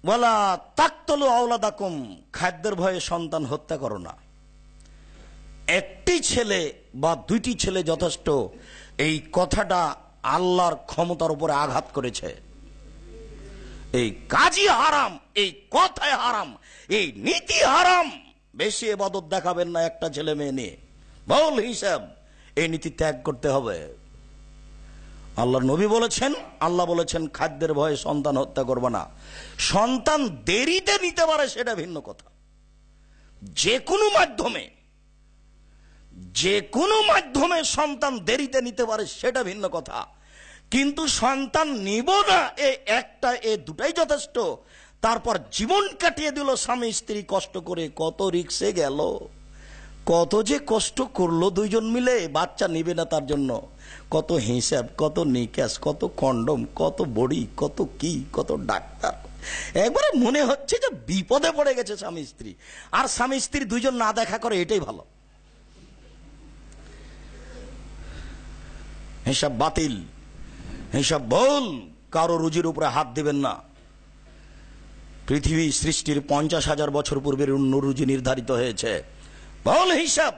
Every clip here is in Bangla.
ওয়ালা তাকতুলু আওলাদাকুম, খাদ্যের ভয়ে সন্তান হত্যা করো না। একটি ছেলে বা দুইটি ছেলে যথেষ্ট। এই কথাটা আল্লাহর ক্ষমতার উপরে আঘাত করেছে। এই কাজই হারাম, এই কথায় হারাম, এই নীতি হারাম। বেশি ইবাদত দেখাবেন না একটা ছেলে মেয়ে নিয়ে, বল হিসাব। এই নীতি ত্যাগ করতে হবে। আল্লাহর নবী বলেছেন, আল্লাহ বলেছেন খাদ্যের ভয়ে সন্তান হত্যা করবে না। সন্তান দেরিতে নিতে পারে সেটা ভিন্ন কথা। যে কোনো মাধ্যমে সন্তান দেরিতে নিতে পারে সেটা ভিন্ন কথা। কিন্তু সন্তান নিব না এ একটা, এ দুটাই যথেষ্ট। তারপর জীবন কাটিয়ে দিল স্বামী স্ত্রী কষ্ট করে, কত রিক্সে গেল, কত যে কষ্ট করলো দুইজন মিলে, বাচ্চা নিবে না তার জন্য। কত হিসাব, কত নিকাশ, কত কন্ডম, কত বড়ি, কত কি, কত ডাক্তার। একবারে মনে হচ্ছে যে বিপদে পড়ে গেছে স্বামী স্ত্রী। আর স্বামী স্ত্রী দুইজন না দেখা করে এটাই ভালো। হিসাব বাতিল, হিসাব ভুল। কারো রুজির উপরে হাত দিবেন না। পৃথিবী সৃষ্টির 50,000 বছর পূর্বের রুজি নির্ধারিত হয়েছে। ভুল হিসাব।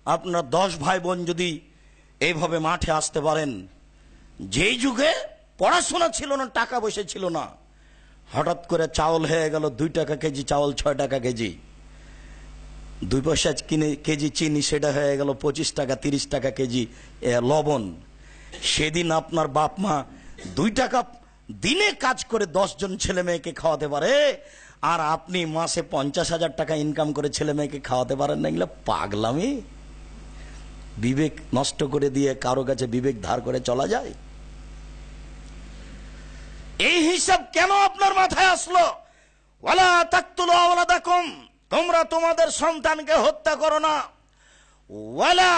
আপনার 10 ভাই বোন যদি এইভাবে মাঠে আসতে পারেন, যেই যুগে পড়াশোনা ছিল না, টাকা পয়সা ছিল না, হঠাৎ করে চাউল হয়ে গেল 2 টাকা কেজি চাউল, 6 টাকা কেজি। 2 পয়সা কেজি চিনি, সেটা হয়ে গেল 25 টাকা, 30 টাকা কেজি লবণ। সেদিন আপনার বাপ মা 2 টাকা দিনে কাজ করে 10 জন ছেলে মেয়েকে খাওয়াতে পারে, আর আপনি মাসে 50,000 টাকা ইনকাম করে ছেলে মেয়েকে খাওয়াতে পারেন না। এগুলো পাগলামি। বিবেক নষ্ট করে দিয়ে কারো কাছে বিবেক ধার করে চলা যায়? এই হিসাব কেন আপনার মাথায় আসলো? ওয়ালা তাকতুলু আওলাদাকুম, তোমরা তোমাদের সন্তানকে হত্যা করো না। ওয়ালা